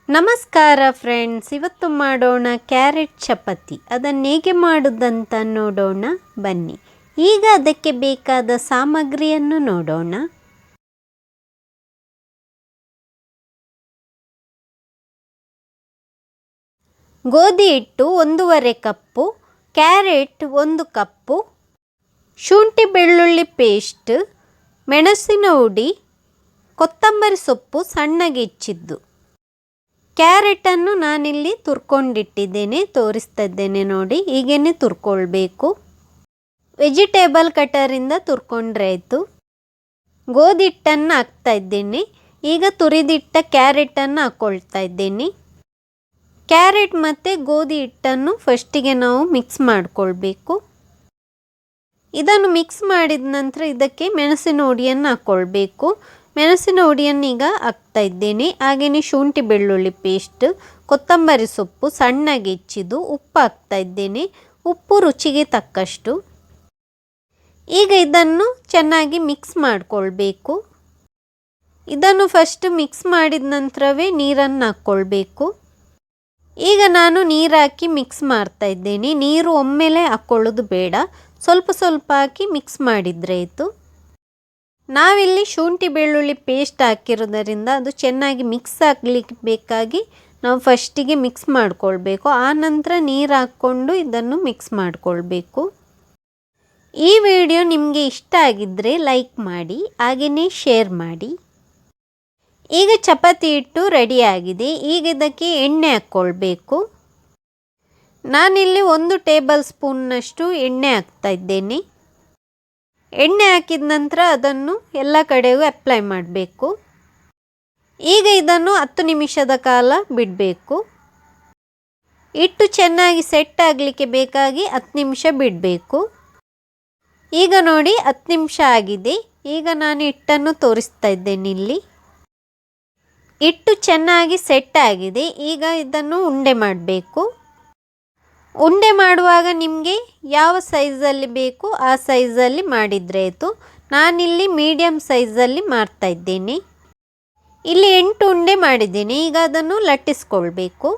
ನಮಸ್ಕಾರ ಫ್ರೆಂಡ್ಸ್, ಇವತ್ತು ಮಾಡೋಣ ಕ್ಯಾರೆಟ್ ಚಪಾತಿ. ಅದನ್ನು ಹೇಗೆ ಮಾಡೋದಂತ ನೋಡೋಣ ಬನ್ನಿ. ಈಗ ಅದಕ್ಕೆ ಬೇಕಾದ ಸಾಮಗ್ರಿಯನ್ನು ನೋಡೋಣ. ಗೋಧಿ ಹಿಟ್ಟು 1.5 ಕಪ್ಪು, ಕ್ಯಾರೆಟ್ 1 ಕಪ್ಪು, ಶುಂಠಿ ಬೆಳ್ಳುಳ್ಳಿ ಪೇಸ್ಟ್, ಮೆಣಸಿನ ಹುಡಿ, ಕೊತ್ತಂಬರಿ ಸೊಪ್ಪು ಸಣ್ಣಗೆ ಹೆಚ್ಚಿದ್ದು. ಕ್ಯಾರೆಟನ್ನು ನಾನಿಲ್ಲಿ ತುರ್ಕೊಂಡಿಟ್ಟಿದ್ದೇನೆ, ತೋರಿಸ್ತಾ ಇದ್ದೇನೆ ನೋಡಿ. ಹೀಗೇ ತುರ್ಕೊಳ್ಬೇಕು. ವೆಜಿಟೇಬಲ್ ಕಟರಿಂದ ತುರ್ಕೊಂಡ್ರೆ ಆಯಿತು. ಗೋಧಿ ಹಿಟ್ಟನ್ನು ಹಾಕ್ತಾ ಇದ್ದೇನೆ. ಈಗ ತುರಿದಿಟ್ಟ ಕ್ಯಾರೆಟನ್ನು ಹಾಕ್ಕೊಳ್ತಾ ಇದ್ದೀನಿ. ಕ್ಯಾರೆಟ್ ಮತ್ತು ಗೋಧಿ ಹಿಟ್ಟನ್ನು ಫಸ್ಟಿಗೆ ನಾವು ಮಿಕ್ಸ್ ಮಾಡಿಕೊಳ್ಬೇಕು. ಇದನ್ನು ಮಿಕ್ಸ್ ಮಾಡಿದ ನಂತರ ಇದಕ್ಕೆ ಮೆಣಸಿನ ಹುಡಿಯನ್ನು ಹಾಕ್ಕೊಳ್ಬೇಕು. ಮೆಣಸಿನ ಹುಡಿಯನ್ನು ಈಗ ಹಾಕ್ತಾ ಇದ್ದೇನೆ. ಹಾಗೆಯೇ ಶುಂಠಿ ಬೆಳ್ಳುಳ್ಳಿ ಪೇಸ್ಟ್, ಕೊತ್ತಂಬರಿ ಸೊಪ್ಪು ಸಣ್ಣಗೆ ಹೆಚ್ಚಿದ್ದು, ಉಪ್ಪು ಹಾಕ್ತಾ ಇದ್ದೇನೆ. ಉಪ್ಪು ರುಚಿಗೆ ತಕ್ಕಷ್ಟು. ಈಗ ಇದನ್ನು ಚೆನ್ನಾಗಿ ಮಿಕ್ಸ್ ಮಾಡಿಕೊಳ್ಬೇಕು. ಇದನ್ನು ಫಸ್ಟ್ ಮಿಕ್ಸ್ ಮಾಡಿದ ನಂತರವೇ ನೀರನ್ನು ಹಾಕ್ಕೊಳ್ಬೇಕು. ಈಗ ನಾನು ನೀರು ಹಾಕಿ ಮಿಕ್ಸ್ ಮಾಡ್ತಾ ಇದ್ದೇನೆ. ನೀರು ಒಮ್ಮೆಲೆ ಹಾಕ್ಕೊಳ್ಳೋದು ಬೇಡ, ಸ್ವಲ್ಪ ಸ್ವಲ್ಪ ಹಾಕಿ ಮಿಕ್ಸ್ ಮಾಡಿದರೆ ಆಯಿತು. ನಾವಿಲ್ಲಿ ಶುಂಠಿ ಬೆಳ್ಳುಳ್ಳಿ ಪೇಸ್ಟ್ ಹಾಕಿರೋದರಿಂದ ಅದು ಚೆನ್ನಾಗಿ ಮಿಕ್ಸ್ ಆಗಲಿಕ್ಕೆ ಬೇಕಾಗಿ ನಾವು ಫಸ್ಟಿಗೆ ಮಿಕ್ಸ್ ಮಾಡಿಕೊಳ್ಬೇಕು. ಆನಂತರ ನೀರು ಹಾಕ್ಕೊಂಡು ಇದನ್ನು ಮಿಕ್ಸ್ ಮಾಡಿಕೊಳ್ಬೇಕು. ಈ ವಿಡಿಯೋ ನಿಮಗೆ ಇಷ್ಟ ಆಗಿದ್ದರೆ ಲೈಕ್ ಮಾಡಿ, ಹಾಗೆಯೇ ಶೇರ್ ಮಾಡಿ. ಈಗ ಚಪಾತಿ ಹಿಟ್ಟು ರೆಡಿಯಾಗಿದೆ. ಈಗ ಇದಕ್ಕೆ ಎಣ್ಣೆ ಹಾಕ್ಕೊಳ್ಬೇಕು. ನಾನಿಲ್ಲಿ 1 ಟೇಬಲ್ ಸ್ಪೂನ್ನಷ್ಟು ಎಣ್ಣೆ ಹಾಕ್ತಾ ಇದ್ದೇನೆ. ಎಣ್ಣೆ ಹಾಕಿದ ನಂತರ ಅದನ್ನು ಎಲ್ಲ ಕಡೆಗೂ ಅಪ್ಲೈ ಮಾಡಬೇಕು. ಈಗ ಇದನ್ನು 10 ನಿಮಿಷದ ಕಾಲ ಬಿಡಬೇಕು. ಹಿಟ್ಟು ಚೆನ್ನಾಗಿ ಸೆಟ್ ಆಗಲಿಕ್ಕೆ ಬೇಕಾಗಿ 10 ನಿಮಿಷ ಬಿಡಬೇಕು. ಈಗ ನೋಡಿ 10 ನಿಮಿಷ ಆಗಿದೆ. ಈಗ ನಾನು ಹಿಟ್ಟನ್ನು ತೋರಿಸ್ತಾ ಇದ್ದೇನೆ ಇಲ್ಲಿ. ಹಿಟ್ಟು ಚೆನ್ನಾಗಿ ಸೆಟ್ ಆಗಿದೆ. ಈಗ ಇದನ್ನು ಉಂಡೆ ಮಾಡಬೇಕು. ಉಂಡೆ ಮಾಡುವಾಗ ನಿಮಗೆ ಯಾವ ಸೈಜಲ್ಲಿ ಬೇಕು ಆ ಸೈಜಲ್ಲಿ ಮಾಡಿದರೆ ಆಯಿತು. ನಾನಿಲ್ಲಿ ಮೀಡಿಯಮ್ ಸೈಜಲ್ಲಿ ಮಾಡ್ತಾ ಇದ್ದೇನೆ. ಇಲ್ಲಿ 8 ಉಂಡೆ ಮಾಡಿದ್ದೇನೆ. ಈಗ ಅದನ್ನು ಲಟ್ಟಿಸ್ಕೊಳ್ಬೇಕು.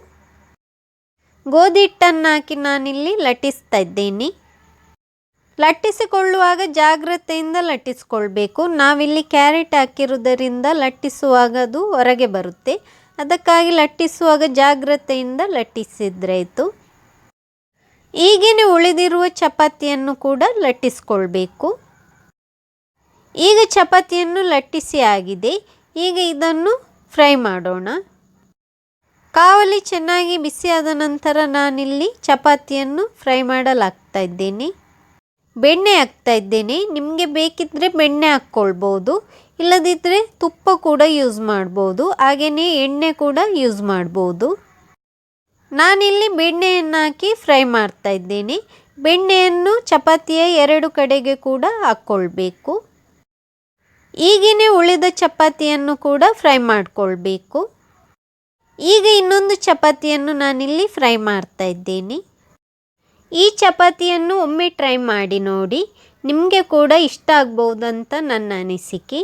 ಗೋಧಿ ಹಿಟ್ಟನ್ನು ಹಾಕಿ ನಾನಿಲ್ಲಿ ಲಟ್ಟಿಸ್ತಾ ಇದ್ದೇನೆ. ಲಟ್ಟಿಸಿಕೊಳ್ಳುವಾಗ ಜಾಗ್ರತೆಯಿಂದ ಲಟ್ಟಿಸ್ಕೊಳ್ಬೇಕು. ನಾವಿಲ್ಲಿ ಕ್ಯಾರೆಟ್ ಹಾಕಿರುವುದರಿಂದ ಲಟ್ಟಿಸುವಾಗ ಅದು ಹೊರಗೆ ಬರುತ್ತೆ. ಅದಕ್ಕಾಗಿ ಲಟ್ಟಿಸುವಾಗ ಜಾಗ್ರತೆಯಿಂದ ಲಟ್ಟಿಸಿದ್ರೆ ಆಯಿತು. ಈಗೇನೆ ಉಳಿದಿರುವ ಚಪಾತಿಯನ್ನು ಕೂಡ ಲಟ್ಟಿಸ್ಕೊಳ್ಬೇಕು. ಈಗ ಚಪಾತಿಯನ್ನು ಲಟ್ಟಿಸಿ ಆಗಿದೆ. ಈಗ ಇದನ್ನು ಫ್ರೈ ಮಾಡೋಣ. ಕಾವಲಿ ಚೆನ್ನಾಗಿ ಬಿಸಿಯಾದ ನಂತರ ನಾನಿಲ್ಲಿ ಚಪಾತಿಯನ್ನು ಫ್ರೈ ಮಾಡಲು ಹಾಕ್ತಾ ಇದ್ದೇನೆ. ಬೆಣ್ಣೆ ಹಾಕ್ತಾ ಇದ್ದೇನೆ. ನಿಮಗೆ ಬೇಕಿದ್ದರೆ ಬೆಣ್ಣೆ ಹಾಕ್ಕೊಳ್ಬೋದು, ಇಲ್ಲದಿದ್ದರೆ ತುಪ್ಪ ಕೂಡ ಯೂಸ್ ಮಾಡ್ಬೋದು, ಹಾಗೆಯೇ ಎಣ್ಣೆ ಕೂಡ ಯೂಸ್ ಮಾಡ್ಬೋದು. ನಾನಿಲ್ಲಿ ಬೆಣ್ಣೆಯನ್ನು ಹಾಕಿ ಫ್ರೈ ಮಾಡ್ತಾ ಇದ್ದೇನೆ. ಬೆಣ್ಣೆಯನ್ನು ಚಪಾತಿಯ 2 ಕಡೆಗೆ ಕೂಡ ಹಾಕ್ಕೊಳ್ಬೇಕು. ಈಗೇನೆ ಉಳಿದ ಚಪಾತಿಯನ್ನು ಕೂಡ ಫ್ರೈ ಮಾಡಿಕೊಳ್ಬೇಕು. ಈಗ ಇನ್ನೊಂದು ಚಪಾತಿಯನ್ನು ನಾನಿಲ್ಲಿ ಫ್ರೈ ಮಾಡ್ತಾ ಇದ್ದೇನೆ. ಈ ಚಪಾತಿಯನ್ನು ಒಮ್ಮೆ ಟ್ರೈ ಮಾಡಿ ನೋಡಿ, ನಿಮಗೆ ಕೂಡ ಇಷ್ಟ ಆಗ್ಬೋದಂತ ನನ್ನ ಅನಿಸಿಕೆ.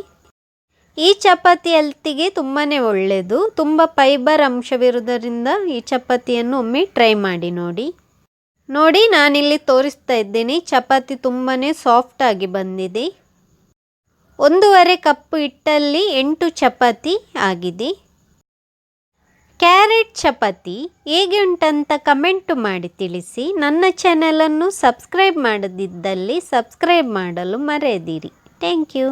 ಈ ಚಪಾತಿ ಹೆಲ್ತಿಗೆ ತುಂಬಾ ಒಳ್ಳೆಯದು. ತುಂಬ ಫೈಬರ್ ಅಂಶವಿರುವುದರಿಂದ ಈ ಚಪಾತಿಯನ್ನು ಒಮ್ಮೆ ಟ್ರೈ ಮಾಡಿ ನೋಡಿ. ನಾನಿಲ್ಲಿ ತೋರಿಸ್ತಾ ಇದ್ದೇನೆ. ಚಪಾತಿ ತುಂಬಾ ಸಾಫ್ಟಾಗಿ ಬಂದಿದೆ. 1.5 ಕಪ್ ಹಿಟ್ಟಲ್ಲಿ 8 ಚಪಾತಿ ಆಗಿದೆ. ಕ್ಯಾರೆಟ್ ಚಪಾತಿ ಹೇಗೆ ಉಂಟಂತ ಕಮೆಂಟ್ ಮಾಡಿ ತಿಳಿಸಿ. ನನ್ನ ಚಾನಲನ್ನು ಸಬ್ಸ್ಕ್ರೈಬ್ ಮಾಡದಿದ್ದಲ್ಲಿ ಸಬ್ಸ್ಕ್ರೈಬ್ ಮಾಡಲು ಮರೆಯದಿರಿ. Thank you.